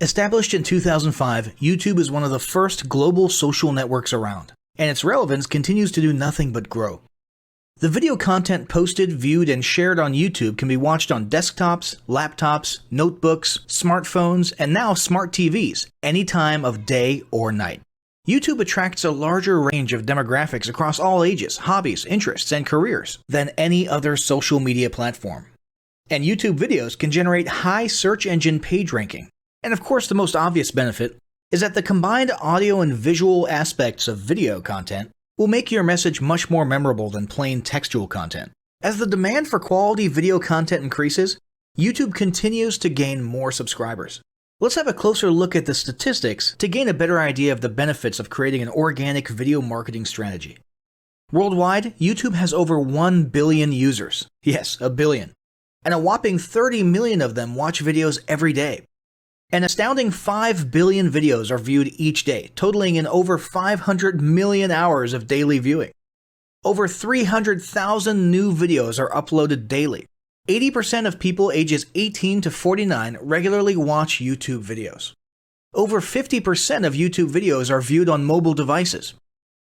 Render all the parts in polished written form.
Established in 2005, YouTube is one of the first global social networks around, and its relevance continues to do nothing but grow. The video content posted, viewed, and shared on YouTube can be watched on desktops, laptops, notebooks, smartphones, and now smart TVs, any time of day or night. YouTube attracts a larger range of demographics across all ages, hobbies, interests, and careers than any other social media platform. And YouTube videos can generate high search engine page ranking. And of course, the most obvious benefit is that the combined audio and visual aspects of video content will make your message much more memorable than plain textual content. As the demand for quality video content increases, YouTube continues to gain more subscribers. Let's have a closer look at the statistics to gain a better idea of the benefits of creating an organic video marketing strategy. Worldwide, YouTube has over 1 billion users. Yes, a billion. And a whopping 30 million of them watch videos every day. An astounding 5 billion videos are viewed each day, totaling in over 500 million hours of daily viewing. Over 300,000 new videos are uploaded daily. 80% of people ages 18 to 49 regularly watch YouTube videos. Over 50% of YouTube videos are viewed on mobile devices.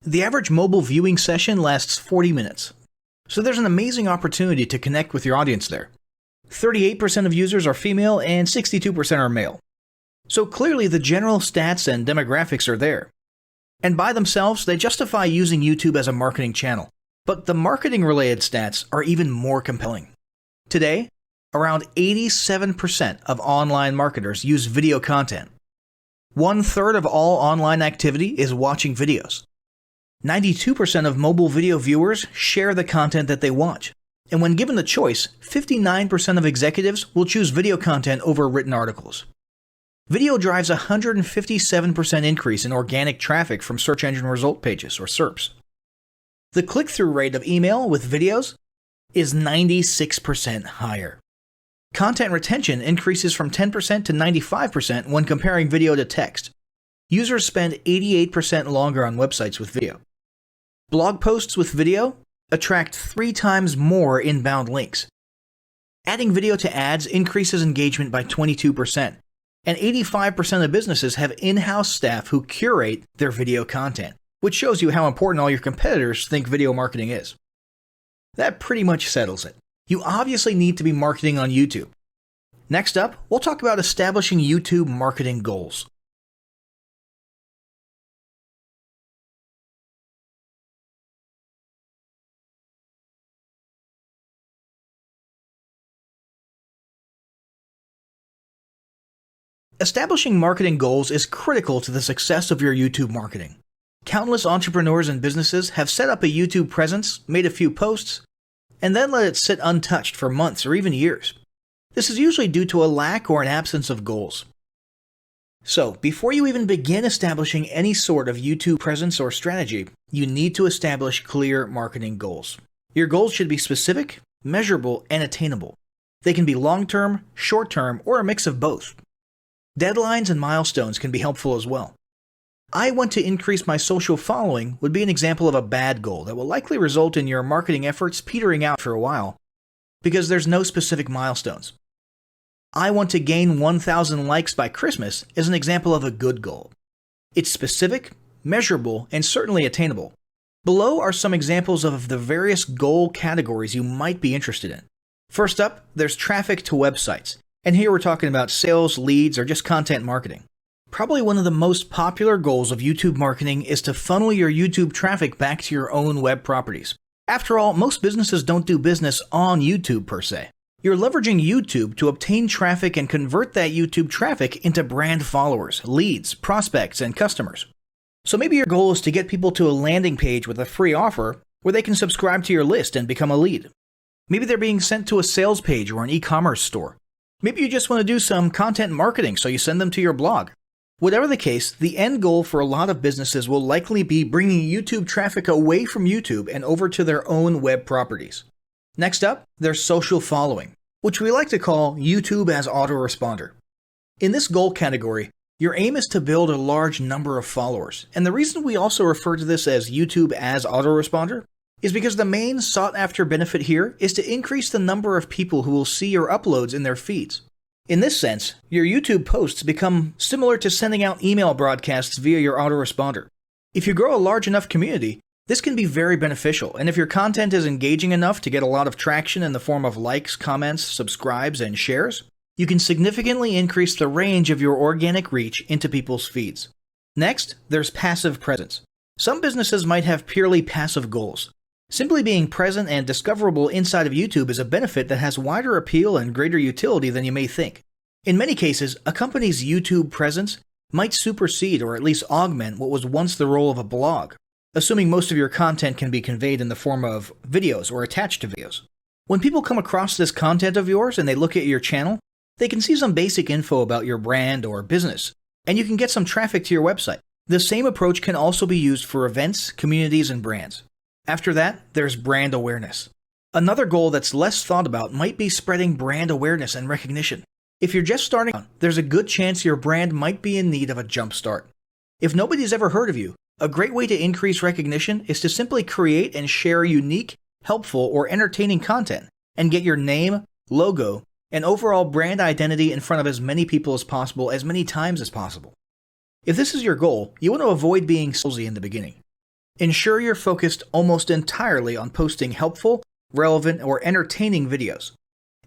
The average mobile viewing session lasts 40 minutes. So there's an amazing opportunity to connect with your audience there. 38% of users are female and 62% are male. So clearly the general stats and demographics are there. And by themselves, they justify using YouTube as a marketing channel. But the marketing-related stats are even more compelling. Today, around 87% of online marketers use video content. 1/3 of all online activity is watching videos. 92% of mobile video viewers share the content that they watch. And when given the choice, 59% of executives will choose video content over written articles. Video drives a 157% increase in organic traffic from search engine result pages, or SERPs. The click-through rate of email with videos is 96% higher. Content retention increases from 10% to 95% when comparing video to text. Users spend 88% longer on websites with video. Blog posts with video attract 3 times more inbound links. Adding video to ads increases engagement by 22%, and 85% of businesses have in-house staff who curate their video content, which shows you how important all your competitors think video marketing is. That pretty much settles it. You obviously need to be marketing on YouTube. Next up, we'll talk about establishing YouTube marketing goals. Establishing marketing goals is critical to the success of your YouTube marketing. Countless entrepreneurs and businesses have set up a YouTube presence, made a few posts, and then let it sit untouched for months or even years. This is usually due to a lack or an absence of goals. So, before you even begin establishing any sort of YouTube presence or strategy, you need to establish clear marketing goals. Your goals should be specific, measurable, and attainable. They can be long-term, short-term, or a mix of both. Deadlines and milestones can be helpful as well. I want to increase my social following would be an example of a bad goal that will likely result in your marketing efforts petering out for a while because there's no specific milestones. I want to gain 1,000 likes by Christmas is an example of a good goal. It's specific, measurable, and certainly attainable. Below are some examples of the various goal categories you might be interested in. First up, there's traffic to websites. And here we're talking about sales, leads, or just content marketing. Probably one of the most popular goals of YouTube marketing is to funnel your YouTube traffic back to your own web properties. After all, most businesses don't do business on YouTube per se. You're leveraging YouTube to obtain traffic and convert that YouTube traffic into brand followers, leads, prospects, and customers. So maybe your goal is to get people to a landing page with a free offer where they can subscribe to your list and become a lead. Maybe they're being sent to a sales page or an e-commerce store. Maybe you just want to do some content marketing, so you send them to your blog. Whatever the case, the end goal for a lot of businesses will likely be bringing YouTube traffic away from YouTube and over to their own web properties. Next up, there's social following, which we like to call YouTube as autoresponder. In this goal category, your aim is to build a large number of followers, and the reason we also refer to this as YouTube as autoresponder is because the main sought-after benefit here is to increase the number of people who will see your uploads in their feeds. In this sense, your YouTube posts become similar to sending out email broadcasts via your autoresponder. If you grow a large enough community, this can be very beneficial, and if your content is engaging enough to get a lot of traction in the form of likes, comments, subscribes, and shares, you can significantly increase the range of your organic reach into people's feeds. Next, there's passive presence. Some businesses might have purely passive goals. Simply being present and discoverable inside of YouTube is a benefit that has wider appeal and greater utility than you may think. In many cases, a company's YouTube presence might supersede or at least augment what was once the role of a blog, assuming most of your content can be conveyed in the form of videos or attached to videos. When people come across this content of yours and they look at your channel, they can see some basic info about your brand or business, and you can get some traffic to your website. The same approach can also be used for events, communities, and brands. After that, there's brand awareness. Another goal that's less thought about might be spreading brand awareness and recognition. If you're just starting out, there's a good chance your brand might be in need of a jump start. If nobody's ever heard of you, a great way to increase recognition is to simply create and share unique, helpful, or entertaining content and get your name, logo, and overall brand identity in front of as many people as possible as many times as possible. If this is your goal, you want to avoid being salesy in the beginning. Ensure you're focused almost entirely on posting helpful, relevant, or entertaining videos.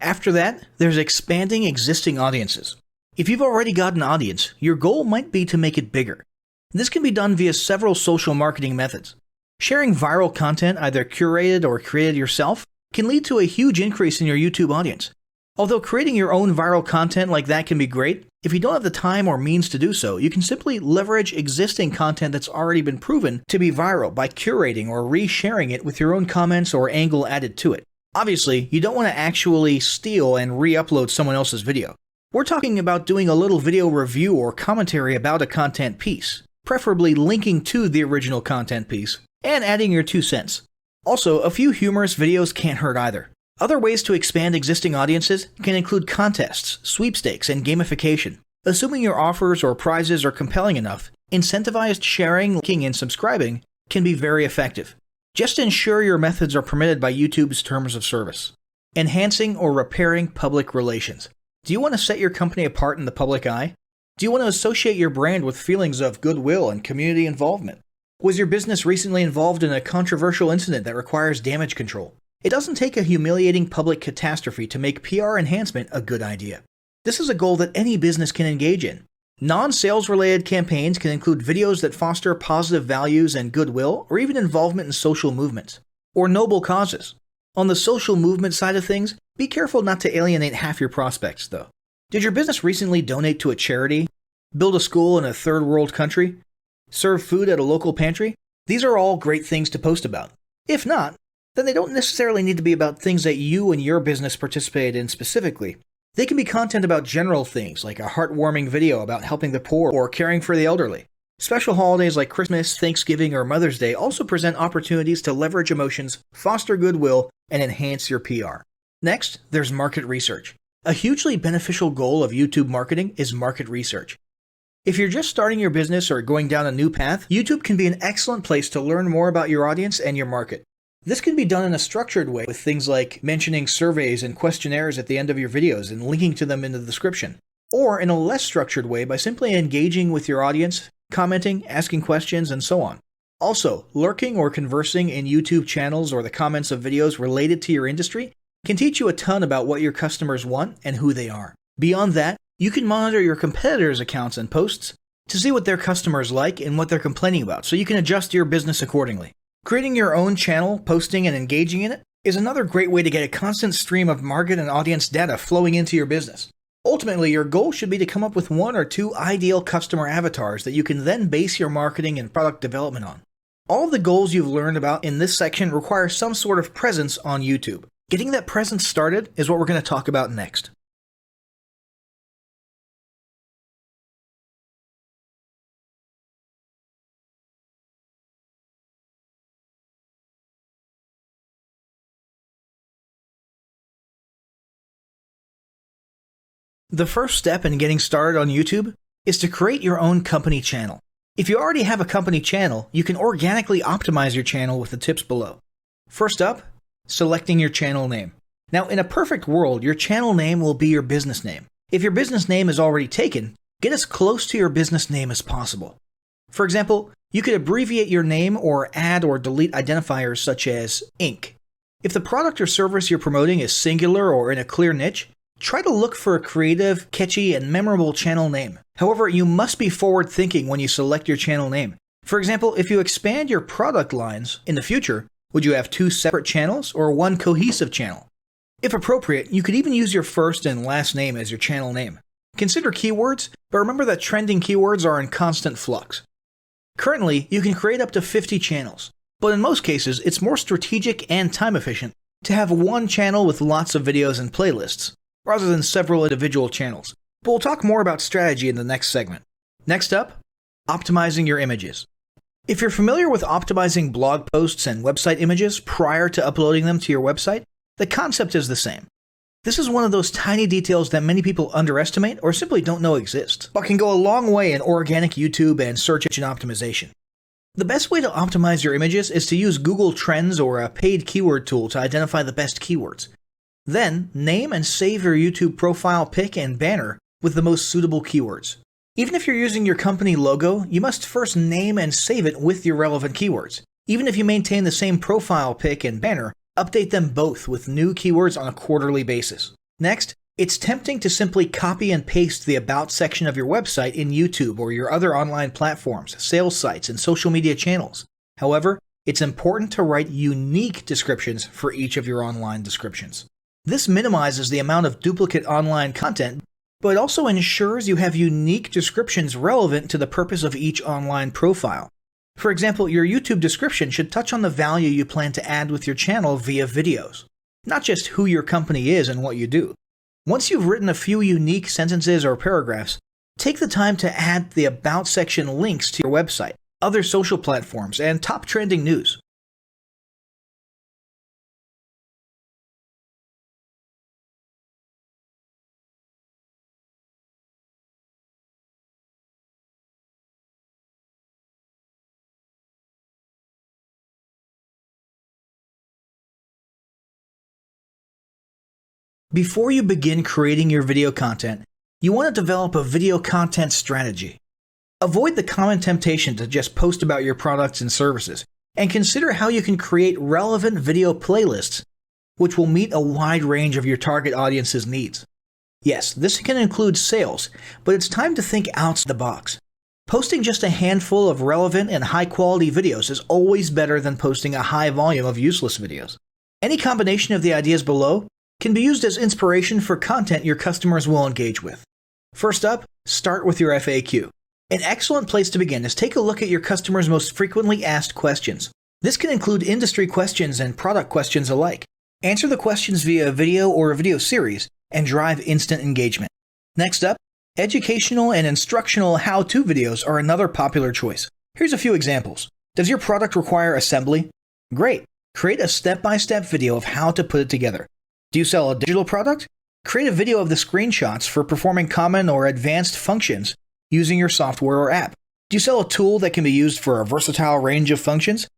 After that, there's expanding existing audiences. If you've already got an audience, your goal might be to make it bigger. This can be done via several social marketing methods. Sharing viral content, either curated or created yourself, can lead to a huge increase in your YouTube audience. Although creating your own viral content like that can be great, if you don't have the time or means to do so, you can simply leverage existing content that's already been proven to be viral by curating or resharing it with your own comments or angle added to it. Obviously, you don't want to actually steal and re-upload someone else's video. We're talking about doing a little video review or commentary about a content piece, preferably linking to the original content piece, and adding your 2 cents. Also, a few humorous videos can't hurt either. Other ways to expand existing audiences can include contests, sweepstakes, and gamification. Assuming your offers or prizes are compelling enough, incentivized sharing, liking, and subscribing can be very effective. Just ensure your methods are permitted by YouTube's terms of service. Enhancing or repairing public relations. Do you want to set your company apart in the public eye? Do you want to associate your brand with feelings of goodwill and community involvement? Was your business recently involved in a controversial incident that requires damage control? It doesn't take a humiliating public catastrophe to make PR enhancement a good idea. This is a goal that any business can engage in. Non-sales related campaigns can include videos that foster positive values and goodwill, or even involvement in social movements, or noble causes. On the social movement side of things, be careful not to alienate half your prospects, though. Did your business recently donate to a charity? Build a school in a third world country? Serve food at a local pantry? These are all great things to post about. If not, then they don't necessarily need to be about things that you and your business participate in specifically. They can be content about general things, like a heartwarming video about helping the poor or caring for the elderly. Special holidays like Christmas, Thanksgiving, or Mother's Day also present opportunities to leverage emotions, foster goodwill, and enhance your PR. Next, there's market research. A hugely beneficial goal of YouTube marketing is market research. If you're just starting your business or going down a new path, YouTube can be an excellent place to learn more about your audience and your market. This can be done in a structured way with things like mentioning surveys and questionnaires at the end of your videos and linking to them in the description, or in a less structured way by simply engaging with your audience, commenting, asking questions, and so on. Also, lurking or conversing in YouTube channels or the comments of videos related to your industry can teach you a ton about what your customers want and who they are. Beyond that, you can monitor your competitors' accounts and posts to see what their customers like and what they're complaining about, so you can adjust your business accordingly. Creating your own channel, posting, and engaging in it is another great way to get a constant stream of market and audience data flowing into your business. Ultimately, your goal should be to come up with 1 or 2 ideal customer avatars that you can then base your marketing and product development on. All of the goals you've learned about in this section require some sort of presence on YouTube. Getting that presence started is what we're going to talk about next. The first step in getting started on YouTube is to create your own company channel. If you already have a company channel, you can organically optimize your channel with the tips below. First up, selecting your channel name. Now, in a perfect world, your channel name will be your business name. If your business name is already taken, get as close to your business name as possible. For example, you could abbreviate your name or add or delete identifiers such as Inc. If the product or service you're promoting is singular or in a clear niche, try to look for a creative, catchy, and memorable channel name. However, you must be forward-thinking when you select your channel name. For example, if you expand your product lines in the future, would you have 2 separate channels or one cohesive channel? If appropriate, you could even use your first and last name as your channel name. Consider keywords, but remember that trending keywords are in constant flux. Currently, you can create up to 50 channels, but in most cases, it's more strategic and time efficient to have one channel with lots of videos and playlists, rather than several individual channels. But we'll talk more about strategy in the next segment. Next up, optimizing your images. If you're familiar with optimizing blog posts and website images prior to uploading them to your website, the concept is the same. This is one of those tiny details that many people underestimate or simply don't know exist, but can go a long way in organic YouTube and search engine optimization. The best way to optimize your images is to use Google Trends or a paid keyword tool to identify the best keywords. Then, name and save your YouTube profile pic and banner with the most suitable keywords. Even if you're using your company logo, you must first name and save it with your relevant keywords. Even if you maintain the same profile pic and banner, update them both with new keywords on a quarterly basis. Next, it's tempting to simply copy and paste the About section of your website in YouTube or your other online platforms, sales sites, and social media channels. However, it's important to write unique descriptions for each of your online descriptions. This minimizes the amount of duplicate online content, but it also ensures you have unique descriptions relevant to the purpose of each online profile. For example, your YouTube description should touch on the value you plan to add with your channel via videos, not just who your company is and what you do. Once you've written a few unique sentences or paragraphs, take the time to add the About section links to your website, other social platforms, and top trending news. Before you begin creating your video content, you want to develop a video content strategy. Avoid the common temptation to just post about your products and services, and consider how you can create relevant video playlists which will meet a wide range of your target audience's needs. Yes, this can include sales, but it's time to think outside the box. Posting just a handful of relevant and high-quality videos is always better than posting a high volume of useless videos. Any combination of the ideas below can be used as inspiration for content your customers will engage with. First up, start with your FAQ. An excellent place to begin is take a look at your customers' most frequently asked questions. This can include industry questions and product questions alike. Answer the questions via a video or a video series and drive instant engagement. Next up, educational and instructional how-to videos are another popular choice. Here's a few examples. Does your product require assembly? Great. Create a step-by-step video of how to put it together. Do you sell a digital product? Create a video of the screenshots for performing common or advanced functions using your software or app. Do you sell a tool that can be used for a versatile range of functions?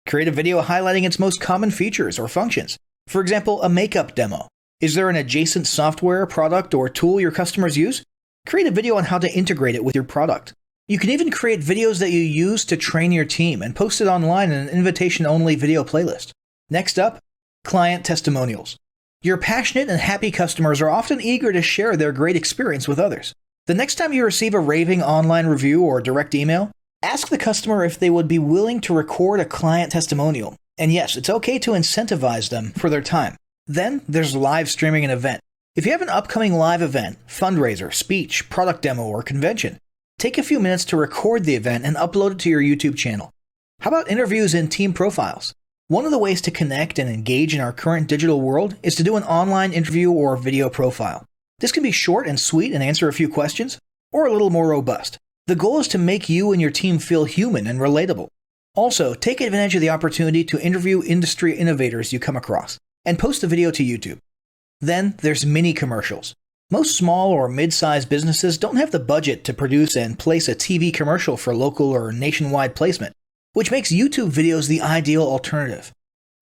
Create a video highlighting its most common features or functions. For example, a makeup demo. Is there an adjacent software, product, or tool your customers use? Create a video on how to integrate it with your product. You can even create videos that you use to train your team and post it online in an invitation-only video playlist. Next up, client testimonials. Your passionate and happy customers are often eager to share their great experience with others. The next time you receive a raving online review or direct email, ask the customer if they would be willing to record a client testimonial. And yes, it's okay to incentivize them for their time. Then there's live streaming an event. If you have an upcoming live event, fundraiser, speech, product demo, or convention, take a few minutes to record the event and upload it to your YouTube channel. How about interviews and team profiles? One of the ways to connect and engage in our current digital world is to do an online interview or video profile. This can be short and sweet and answer a few questions, or a little more robust. The goal is to make you and your team feel human and relatable. Also, take advantage of the opportunity to interview industry innovators you come across, and post the video to YouTube. Then there's mini commercials. Most small or mid-sized businesses don't have the budget to produce and place a TV commercial for local or nationwide placement, which makes YouTube videos the ideal alternative.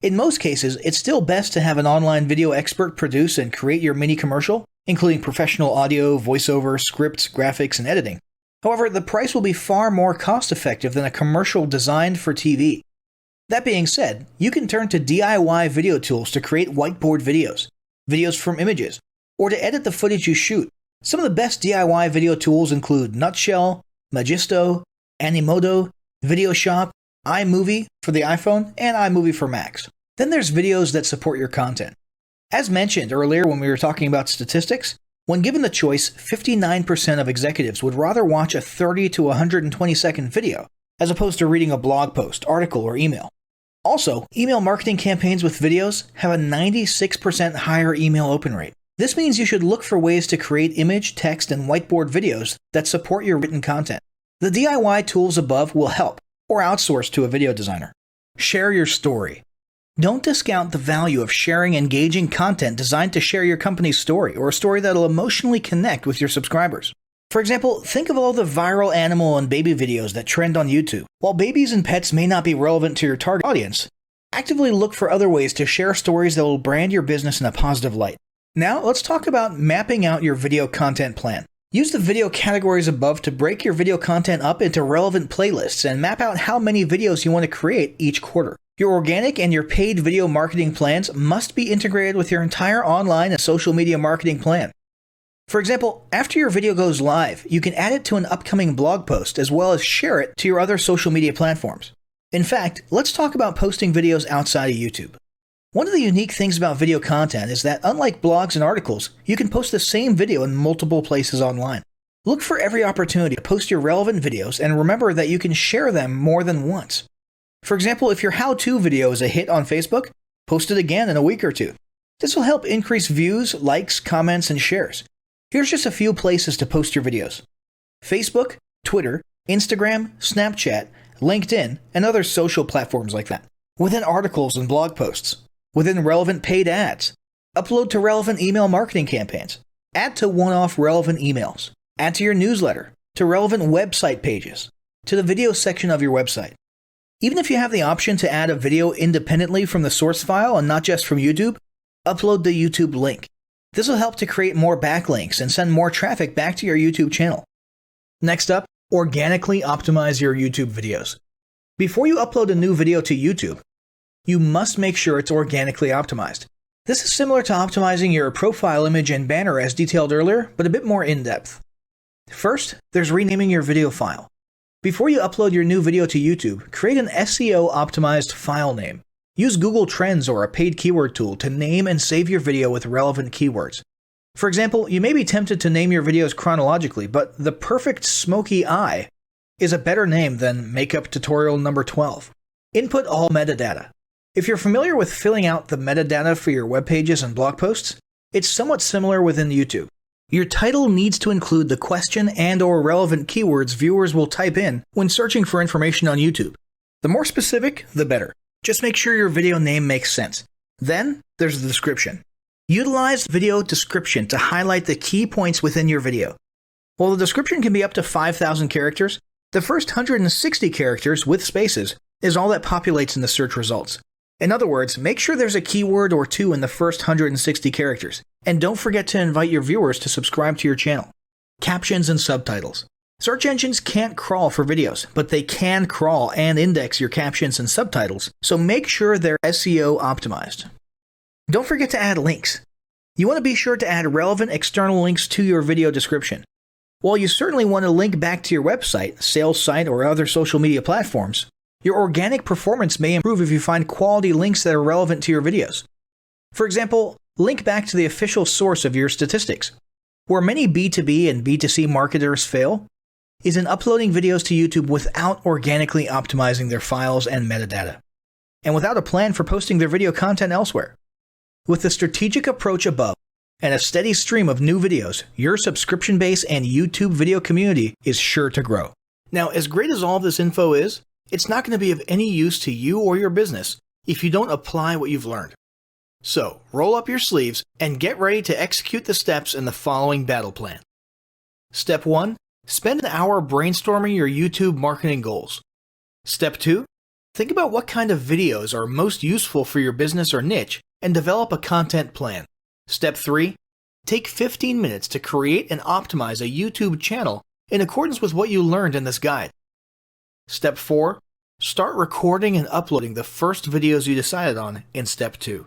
In most cases, it's still best to have an online video expert produce and create your mini commercial, including professional audio, voiceover, scripts, graphics, and editing. However, the price will be far more cost-effective than a commercial designed for TV. That being said, you can turn to DIY video tools to create whiteboard videos, videos from images, or to edit the footage you shoot. Some of the best DIY video tools include Nutshell, Magisto, Animoto, Videoshop, iMovie for the iPhone, and iMovie for Macs. Then there's videos that support your content. As mentioned earlier when we were talking about statistics, when given the choice, 59% of executives would rather watch a 30 to 120 second video as opposed to reading a blog post, article, or email. Also, email marketing campaigns with videos have a 96% higher email open rate. This means you should look for ways to create image, text, and whiteboard videos that support your written content. The DIY tools above will help, or outsource to a video designer. Share your story. Don't discount the value of sharing engaging content designed to share your company's story, or a story that'll emotionally connect with your subscribers. For example, think of all the viral animal and baby videos that trend on YouTube. While babies and pets may not be relevant to your target audience, actively look for other ways to share stories that will brand your business in a positive light. Now, let's talk about mapping out your video content plan. Use the video categories above to break your video content up into relevant playlists and map out how many videos you want to create each quarter. Your organic and your paid video marketing plans must be integrated with your entire online and social media marketing plan. For example, after your video goes live, you can add it to an upcoming blog post as well as share it to your other social media platforms. In fact, let's talk about posting videos outside of YouTube. One of the unique things about video content is that unlike blogs and articles, you can post the same video in multiple places online. Look for every opportunity to post your relevant videos and remember that you can share them more than once. For example, if your how-to video is a hit on Facebook, post it again in a week or two. This will help increase views, likes, comments, and shares. Here's just a few places to post your videos: Facebook, Twitter, Instagram, Snapchat, LinkedIn, and other social platforms like that. Within articles and blog posts. Within relevant paid ads. Upload to relevant email marketing campaigns. Add to one-off relevant emails. Add to your newsletter. To relevant website pages. To the video section of your website. Even if you have the option to add a video independently from the source file and not just from YouTube, upload the YouTube link. This will help to create more backlinks and send more traffic back to your YouTube channel. Next up, organically optimize your YouTube videos. Before you upload a new video to YouTube, you must make sure it's organically optimized. This is similar to optimizing your profile image and banner as detailed earlier, but a bit more in-depth. First, there's renaming your video file. Before you upload your new video to YouTube, create an SEO-optimized file name. Use Google Trends or a paid keyword tool to name and save your video with relevant keywords. For example, you may be tempted to name your videos chronologically, but the perfect smoky eye is a better name than makeup tutorial number 12. Input all metadata. If you're familiar with filling out the metadata for your web pages and blog posts, it's somewhat similar within YouTube. Your title needs to include the question and/or relevant keywords viewers will type in when searching for information on YouTube. The more specific, the better. Just make sure your video name makes sense. Then, there's the description. Utilize video description to highlight the key points within your video. While the description can be up to 5,000 characters, the first 160 characters with spaces is all that populates in the search results. In other words, make sure there's a keyword or two in the first 160 characters, and don't forget to invite your viewers to subscribe to your channel. Captions and subtitles. Search engines can't crawl for videos, but they can crawl and index your captions and subtitles, so make sure they're SEO optimized. Don't forget to add links. You want to be sure to add relevant external links to your video description. While you certainly want to link back to your website, sales site, or other social media platforms, your organic performance may improve if you find quality links that are relevant to your videos. For example, link back to the official source of your statistics. Where many B2B and B2C marketers fail is in uploading videos to YouTube without organically optimizing their files and metadata, and without a plan for posting their video content elsewhere. With the strategic approach above and a steady stream of new videos, your subscription base and YouTube video community is sure to grow. Now, as great as all this info is, it's not going to be of any use to you or your business if you don't apply what you've learned. So, roll up your sleeves and get ready to execute the steps in the following battle plan. Step 1. Spend an hour brainstorming your YouTube marketing goals. Step 2. Think about what kind of videos are most useful for your business or niche and develop a content plan. Step 3. Take 15 minutes to create and optimize a YouTube channel in accordance with what you learned in this guide. Step 4. Start recording and uploading the first videos you decided on in Step 2.